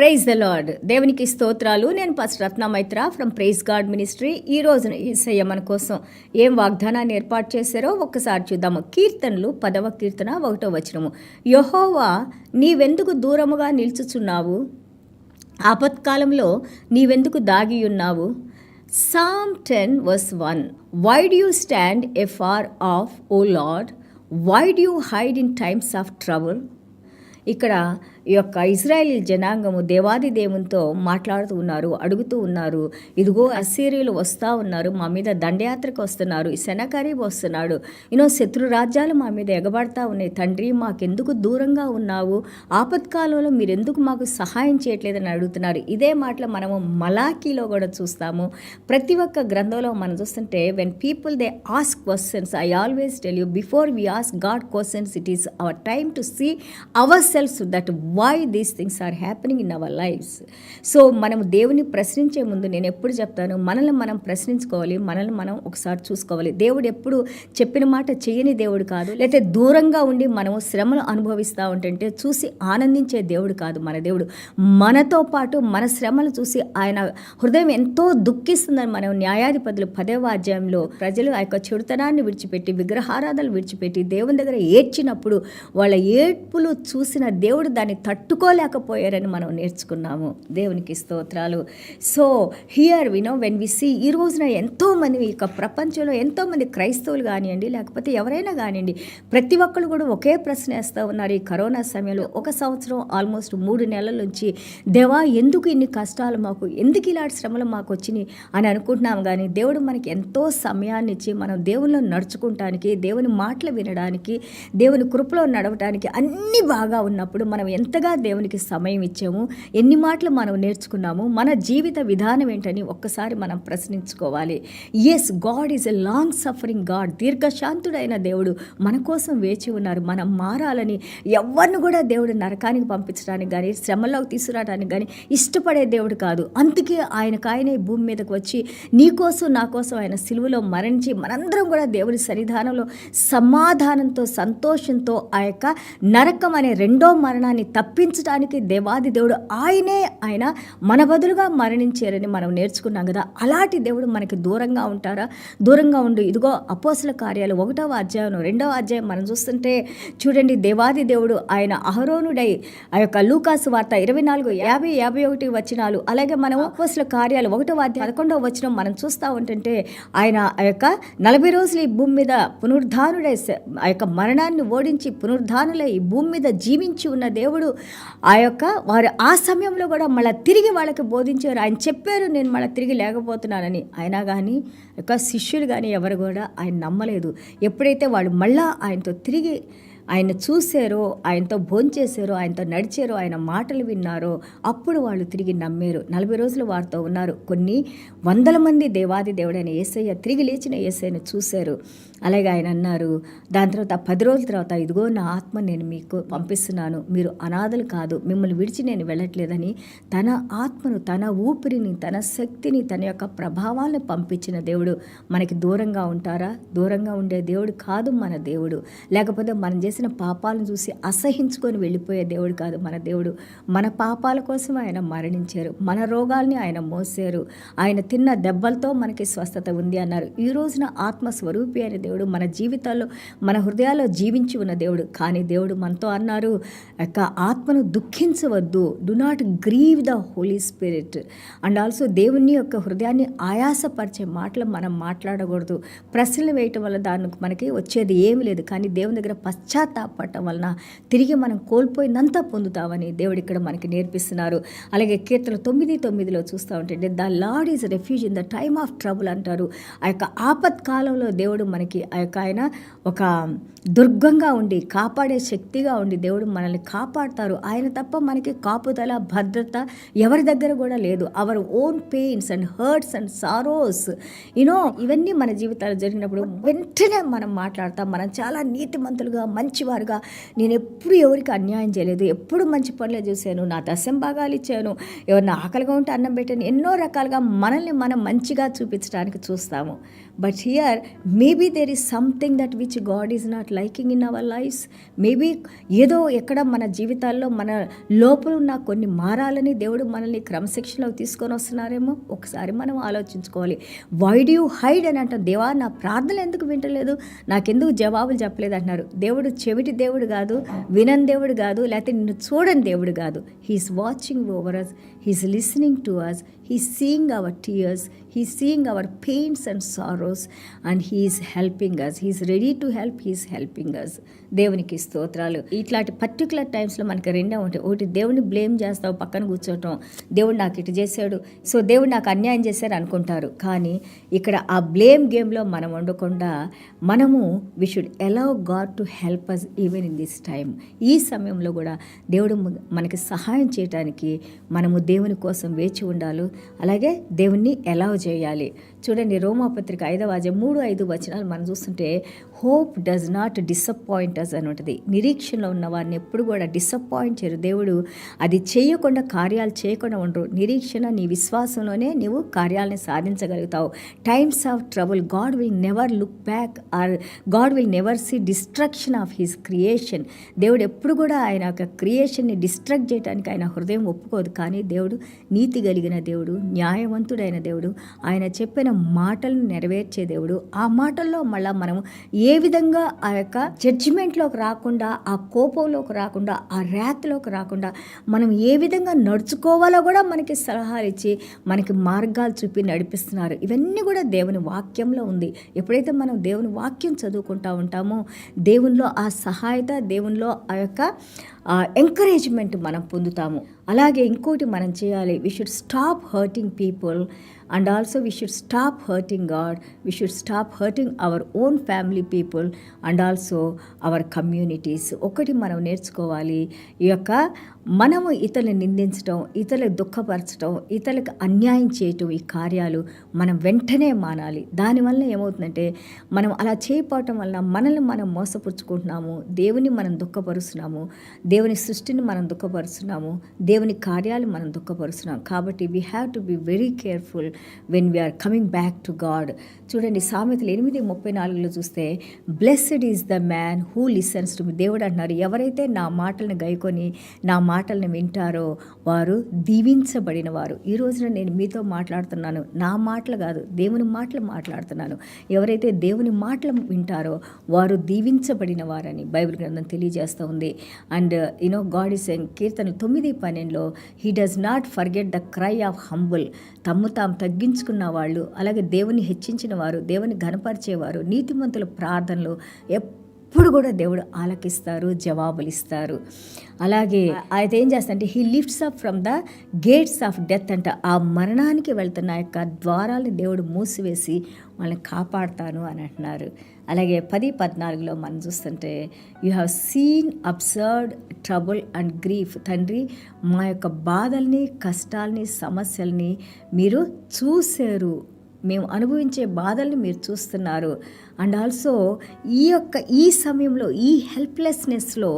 Praise the lord. దేవునికి స్తోత్రాలు. నేను pastor Ratna Maitra from praise God ministry. ఈ రోజున యేసయ్య మన కోసం ఏం వాగ్దానాన్ని ఏర్పాటు చేశారో ఒక్కసారి చూద్దాము. కీర్తనలు 10వ కీర్తన 1వ వచనము. యెహోవా, నీవెందుకు దూరముగా నిల్చుచున్నావు? ఆపత్కాలంలో నీవెందుకు దాగి ఉన్నావు? Psalm 10:1. Why do you stand afar off, O Lord? Why do you hide in times of trouble? ఇక్కడ ఈ యొక్క ఇజ్రాయేలీ జనాంగము దేవాది దేవునితో మాట్లాడుతూ ఉన్నారు, అడుగుతూ ఉన్నారు. ఇదిగో అస్సీరియలు వస్తూ ఉన్నారు, మా మీద దండయాత్రకు వస్తున్నారు, ఈ సెనకరీబు వస్తున్నాడు, శత్రు రాజ్యాలు మా మీద ఎగబడతా ఉన్నాయి. తండ్రి, మాకెందుకు దూరంగా ఉన్నావు? ఆపత్కాలంలో మీరెందుకు మాకు సహాయం చేయట్లేదని అడుగుతున్నారు. ఇదే మాటలు మనము మలాకీలో కూడా చూస్తాము. ప్రతి ఒక్క గ్రంథంలో మనం చూస్తుంటే when people they ask questions, I always tell you, before we ask God questions, it is our time to see our selfs that why these things are happening in our lives. So మనం దేవుని ప్రశ్నించే ముందు నేను ఎప్పుడు చెప్తాను, మనల్ని మనం ప్రశ్నించుకోవాలి, మనల్ని మనం ఒకసారి చూసుకోవాలి. దేవుడు ఎప్పుడు చెప్పిన మాట చేయని దేవుడు కాదు, లేకపోతే దూరంగా ఉండి మనము శ్రమలు అనుభవిస్తూ ఉంటుంటే చూసి ఆనందించే దేవుడు కాదు మన దేవుడు. మనతో పాటు మన శ్రమలు చూసి ఆయన హృదయం ఎంతో దుఃఖిస్తుందని మనం న్యాయాధిపతులు 10వ అధ్యాయంలో ప్రజలు ఆ యొక్క చెడుతనాన్ని విడిచిపెట్టి విగ్రహారాధనలు విడిచిపెట్టి దేవుని దగ్గర ఏడ్చినప్పుడు వాళ్ళ ఏడ్పులు చూసిన దేవుడు దాన్ని తట్టుకోలేకపోయారని మనం నేర్చుకున్నాము. దేవునికి స్తోత్రాలు. So here when we see, ఈ రోజున ఎంతోమంది ఈ యొక్క ప్రపంచంలో ఎంతోమంది క్రైస్తవులు కానివ్వండి, లేకపోతే ఎవరైనా కానివ్వండి, ప్రతి ఒక్కరు కూడా ఒకే ప్రశ్న వేస్తూ ఉన్నారు. ఈ కరోనా సమయంలో 1 సంవత్సరం ఆల్మోస్ట్ 3 నెలల నుంచి, దేవా ఎందుకు ఇన్ని కష్టాలు మాకు, ఎందుకు ఇలాంటి శ్రమలు మాకు వచ్చినాయి అని అనుకుంటున్నాం. కానీ దేవుడు మనకి ఎంతో సమయాన్ని ఇచ్చి మనం దేవుల్లో నడుచుకుంటానికి, దేవుని మాటలు వినడానికి, దేవుని కృపలో నడవటానికి అన్నీ బాగా ఉన్నప్పుడు మనం ఎంతగా దేవునికి సమయం ఇచ్చాము, ఎన్ని మాటలు మనం నేర్చుకున్నాము, మన జీవిత విధానం ఏంటని ఒక్కసారి మనం ప్రశ్నించుకోవాలి. Yes, God is a long suffering God. దీర్ఘశాంతుడైన దేవుడు మన కోసం వేచి ఉన్నారు. మనం మారాలని ఎవరిని కూడా దేవుడు నరకానికి పంపించడానికి కానీ శ్రమలోకి తీసుకురావడానికి కానీ ఇష్టపడే దేవుడు కాదు. అందుకే ఆయనకాయనే భూమి మీదకి వచ్చి నీ కోసం నా కోసం ఆయన సిలువలో మరణించి మనందరం కూడా దేవుడి సన్నిధానంలో సమాధానంతో సంతోషంతో ఆ యొక్క నరకం అనే రెండో మరణాన్ని తప్పించడానికి దేవాది దేవుడు ఆయన మన బదులుగా మరణించారని మనం నేర్చుకున్నాం కదా. అలాంటి దేవుడు మనకి దూరంగా ఉంటారా? దూరంగా ఉండు. ఇదిగో అపోస్తల కార్యాలు 1వ అధ్యాయం 2వ అధ్యాయం మనం చూస్తుంటే చూడండి, దేవాది దేవుడు ఆయన అహరోనుడై ఆ యొక్క లూకాసు వార్త 24, 50, 51 వచనాలు, అలాగే మనం అపోస్తల కార్యాలు 1వ అధ్యాయం 11వ వచనం మనం చూస్తూ ఉంటుంటే ఆయన ఆ యొక్క 40 రోజులు ఈ భూమి మీద పునరుద్ధానుడై ఆ యొక్క మరణాన్ని ఓడించి పునరుద్ధానులై ఈ భూమి మీద జీవించి ఉన్న దేవుడు ఆ యొక్క వారు ఆ సమయంలో కూడా మళ్ళీ తిరిగి వాళ్ళకి బోధించారు. ఆయన చెప్పారు, నేను మళ్ళీ తిరిగి లేకపోతున్నానని. అయినా కానీ యొక్క శిష్యులు కానీ ఎవరు కూడా ఆయన నమ్మలేదు. ఎప్పుడైతే వాళ్ళు మళ్ళా ఆయనతో తిరిగి ఆయన చూశారో, ఆయనతో భోంచేశారో, ఆయనతో నడిచారో, ఆయన మాటలు విన్నారో, అప్పుడు వాళ్ళు తిరిగి నమ్మారు. 40 రోజులు వారితో ఉన్నారు. కొన్ని వందల మంది దేవాది దేవుడైన యేసయ్య, తిరిగి లేచిన యేసయ్యను చూశారు. అలాగే ఆయన అన్నారు, దాని తర్వాత 10 రోజుల తర్వాత, ఇదిగో నా ఆత్మ నేను మీకు పంపిస్తున్నాను, మీరు అనాథలు కాదు, మిమ్మల్ని విడిచి నేను వెళ్ళట్లేదని తన ఆత్మను, తన ఊపిరిని, తన శక్తిని, తన యొక్క ప్రభావాలను పంపించిన దేవుడు మనకి దూరంగా ఉంటారా? దూరంగా ఉండే దేవుడు కాదు మన దేవుడు. లేకపోతే మనం చేసిన పాపాలను చూసి అసహించుకొని వెళ్ళిపోయే దేవుడు కాదు మన దేవుడు. మన పాపాల కోసం ఆయన మరణించారు, మన రోగాల్ని ఆయన మోసారు, ఆయన తిన్న దెబ్బలతో మనకి స్వస్థత ఉంది అన్నారు. ఈ రోజున ఆత్మస్వరూపి అయిన దేవుడు మన జీవితాల్లో, మన హృదయాల్లో జీవించి ఉన్న దేవుడు. కానీ దేవుడు మనతో అన్నారు, యొక్క ఆత్మను దుఃఖించవద్దు, do not grieve the Holy Spirit. And also దేవుని యొక్క హృదయాన్ని ఆయాసపరిచే మాటలు మనం మాట్లాడకూడదు. ప్రశ్నలు వేయటం వల్ల దానికి మనకి వచ్చేది ఏమి లేదు. కానీ దేవుని దగ్గర పశ్చాత్తాపడటం వలన తిరిగి మనం కోల్పోయిందంతా పొందుతామని దేవుడు ఇక్కడ మనకి నేర్పిస్తున్నారు. అలాగే కీర్తన 9:9 చూస్తూ ఉంటే, the Lord is refuge in the time of trouble అంటారు. ఆ యొక్క ఆపత్కాలంలో దేవుడు మనకి ఆ యొక్క ఆయన ఒక దుర్గంగా ఉండి కాపాడే శక్తిగా ఉండి దేవుడు మనల్ని కాపాడుతారు. ఆయన తప్ప మనకి కాపుదల, భద్రత ఎవరి దగ్గర కూడా లేదు. Our own pains and hurts and sorrows ఇవన్నీ మన జీవితాలు జరిగినప్పుడు వెంటనే మనం మాట్లాడతాం. మనం చాలా నీతిమంతులుగా, మంచి మంచివారుగా, నేను ఎప్పుడు ఎవరికి అన్యాయం చేయలేదు, ఎప్పుడు మంచి పనులు చూశాను, నా దశం భాగాలు ఇచ్చాను, ఎవరిని ఆకలిగా ఉంటే అన్నం పెట్టాను, ఎన్నో రకాలుగా మనల్ని మనం మంచిగా చూపించడానికి చూస్తాము. But here maybe there is something that which God is not liking in our lifes. Maybe ఏదో ఎక్కడ మన జీవితాల్లో మన లోపల ఉన్న కొన్ని మారాలని దేవుడు మనల్ని క్రమశిక్షణలోకి తీసుకొని వస్తున్నారేమో ఒకసారి మనం ఆలోచించుకోవాలి. వై డు యూ హైడ్ అని అంటాం. దేవా, నా ప్రార్థనలు ఎందుకు వింటలేదు, నాకెందుకు జవాబులు చెప్పలేదు అంటున్నారు. దేవుడు చెవిటి దేవుడు కాదు, వినని దేవుడు కాదు, లేకపోతే నిన్ను చూడని దేవుడు కాదు. He's watching over us, he's listening to us, he's seeing our tears, he's seeing our pains and sorrows, and he's helping us. He's ready to help, he's helping us. దేవునికి స్తోత్రాలు. ఇట్లాంటి పర్టికులర్ టైమ్స్లో మనకి రెండే ఉంటాయి. ఒకటి దేవుడిని బ్లేమ్ చేస్తావు, పక్కన కూర్చోవటం, దేవుడు నాకు ఇటు చేశాడు, సో దేవుడు నాకు అన్యాయం చేశారు అనుకుంటారు. కానీ ఇక్కడ ఆ బ్లేమ్ గేమ్లో మనం ఉండకుండా మనము we should allow God to help us even in this time. ఈ సమయంలో కూడా దేవుడు మనకి సహాయం చేయడానికి మనము దేవుని కోసం వేచి ఉండాలి. అలాగే దేవుణ్ణి అలౌ చేయాలి. చూడండి, రోమాపత్రిక 5:3-5 మనం చూస్తుంటే hope does not disappoint us అని ఉంటుంది. నిరీక్షణలో ఉన్న వారిని ఎప్పుడు కూడా డిసప్పాయింట్ చేయరు. దేవుడు అది చేయకుండా, కార్యాలు చేయకుండా ఉండరు. నిరీక్షణ, నీ విశ్వాసంలోనే నీవు కార్యాలని సాధించగలుగుతావు. Times of trouble God will never look back or God will never see destruction of his creation. దేవుడు ఎప్పుడు కూడా ఆయన యొక్క క్రియేషన్ని డిస్ట్రక్ట్ చేయడానికి ఆయన హృదయం ఒప్పుకోదు. కానీ దేవుడు నీతి కలిగిన దేవుడు, న్యాయవంతుడైన దేవుడు, ఆయన చెప్పిన మాటలను నెరవేర్చే దేవుడు. ఆ మాటల్లో మళ్ళీ మనము ఏ విధంగా ఆ యొక్క జడ్జిమెంట్లోకి రాకుండా, ఆ కోపంలోకి రాకుండా, ఆ ర్యాత్లోకి రాకుండా మనం ఏ విధంగా నడుచుకోవాలో కూడా మనకి సలహాలు ఇచ్చి మనకి మార్గాలు చూపి నడిపిస్తున్నారు. ఇవన్నీ కూడా దేవుని వాక్యంలో ఉంది. ఎప్పుడైతే మనం దేవుని వాక్యం చదువుకుంటూ ఉంటామో దేవునిలో ఆ సహాయత, దేవునిలో ఆ యొక్క ఎంకరేజ్మెంట్ మనం పొందుతాము. అలాగే ఇంకోటి మనం చేయాలి, we should stop hurting people and also we should stop hurting God. We should stop hurting our own family people and also our communities. ఒకటి మనం నేర్చుకోవాలి, ఈ యొక్క మనము ఇతరులను నిందించడం, ఇతరులకు దుఃఖపరచడం, ఇతరులకు అన్యాయం చేయటం, ఈ కార్యాలు మనం వెంటనే మానాలి. దానివల్ల ఏమవుతుందంటే మనం అలా చేయకపోవటం వలన మనల్ని మనం మోసపుచ్చుకుంటున్నాము, దేవుని మనం దుఃఖపరుస్తున్నాము, దేవుని సృష్టిని మనం దుఃఖపరుస్తున్నాము, దేవుని కార్యాలు మనం దుఃఖపరుస్తున్నాం. కాబట్టి we have to be very careful when we're coming back to God. చూడండి, సామెతలు 8:34 చూస్తే blessed is the man who listens to me. దేవుడు అంటున్నారు, ఎవరైతే నా మాటలను గైకొని నా మాటలను వింటారో వారు దీవించబడిన వారు. ఈ రోజున నేను మీతో మాట్లాడుతున్నాను, నా మాటలు కాదు, దేవుని మాటలు మాట్లాడుతున్నాను. ఎవరైతే దేవుని మాటలు వింటారో వారు దీవించబడిన వారని బైబిల్ గ్రంథం తెలియజేస్తూ ఉంది. అండ్ గాడ్ ఈస్ సెయింగ్, కీర్తనలు 9:12, he does not forget the cry of humble. తమ్ము తాము తగ్గించుకున్న వాళ్ళు, అలాగే దేవుని హెచ్చించిన వారు, దేవుని ఘనపరిచేవారు, నీతిమంతుల ప్రార్థనలు ఎప్పుడు కూడా దేవుడు ఆలకిస్తారు, జవాబులు ఇస్తారు. అలాగే అయితే ఏం చేస్తారంటే he lifts up from the gates of death అంట. ఆ మరణానికి వెళ్తున్న యొక్క ద్వారాలను దేవుడు మూసివేసి వాళ్ళని కాపాడుతాను అని అంటున్నారు. అలాగే 10:14 మనం చూస్తుంటే you have seen అబ్సర్వ్డ్ trouble and grief. తండ్రి, మా యొక్క బాధల్ని, కష్టాలని, సమస్యల్ని మీరు చూశారు, మేము అనుభవించే బాధల్ని మీరు చూస్తున్నారు. అండ్ ఆల్సో ఈ సమయంలో, ఈ హెల్ప్లెస్నెస్లో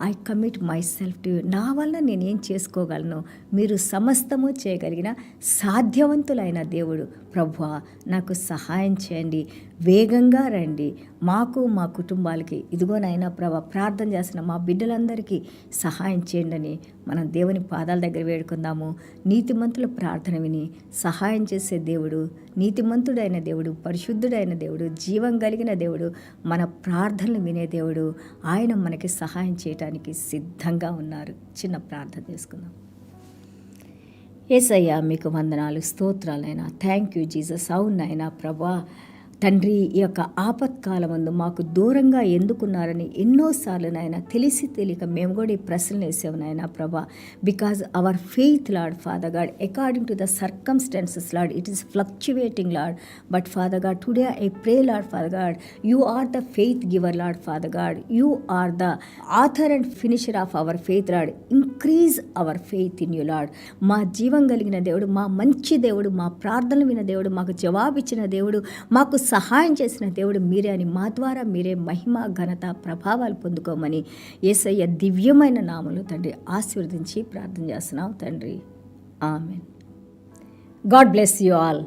I commit myself to you. నా వల్ల నేనేం చేసుకోగలను, మీరు సమస్తము చేయగలిగిన సాధ్యవంతులైన దేవుడు. ప్రభువా, నాకు సహాయం చేయండి, వేగంగా రండి, మాకు మా కుటుంబాలకి, ఇదిగోనైనా ప్రభా ప్రార్థన చేసిన మా బిడ్డలందరికీ సహాయం చేయండి అని మనం దేవుని పాదాల దగ్గర వేడుకుందాము. నీతిమంతుల ప్రార్థన విని సహాయం చేసే దేవుడు, నీతిమంతుడైన దేవుడు, పరిశుద్ధుడైన దేవుడు, జీవం కలిగిన దేవుడు, మన ప్రార్థనలు వినే దేవుడు. ఆయన మనకి సహాయం చేయడానికి సిద్ధంగా ఉన్నారు. చిన్న ప్రార్థన చేసుకుందాం. యేసయ్యా, మీకు వందనాలు, స్తోత్రాలైనా. Thank you Jesus. అవునైనా ప్రభా తండ్రి, ఈ యొక్క ఆపత్కాలమందు మాకు దూరంగా ఎందుకున్నారని ఎన్నోసార్లు నాయన తెలిసి తెలియక మేము కూడా ఈ ప్రశ్నలు వేసాము నాయన ప్రభా. Because our faith Lord Father God according to the circumstances Lord it is fluctuating Lord. But Father God today I pray Lord Father God, you are the faith giver Lord Father God, you are the author and finisher of our faith Lord. Increase our faith in you Lord. మా జీవం కలిగిన దేవుడు, మా మంచి దేవుడు, మా ప్రార్థనలు విన దేవుడు, మాకు జవాబిచ్చిన దేవుడు, మాకు సహాయం చేసిన దేవుడు మీరే అని, మా ద్వారా మీరే మహిమ ఘనత ప్రభావాలు పొందుకోమని యేసయ్య దివ్యమైన నామములో తండ్రి ఆశీర్వదించి ప్రార్థన చేస్తున్నాం తండ్రి. Amen. God bless you all.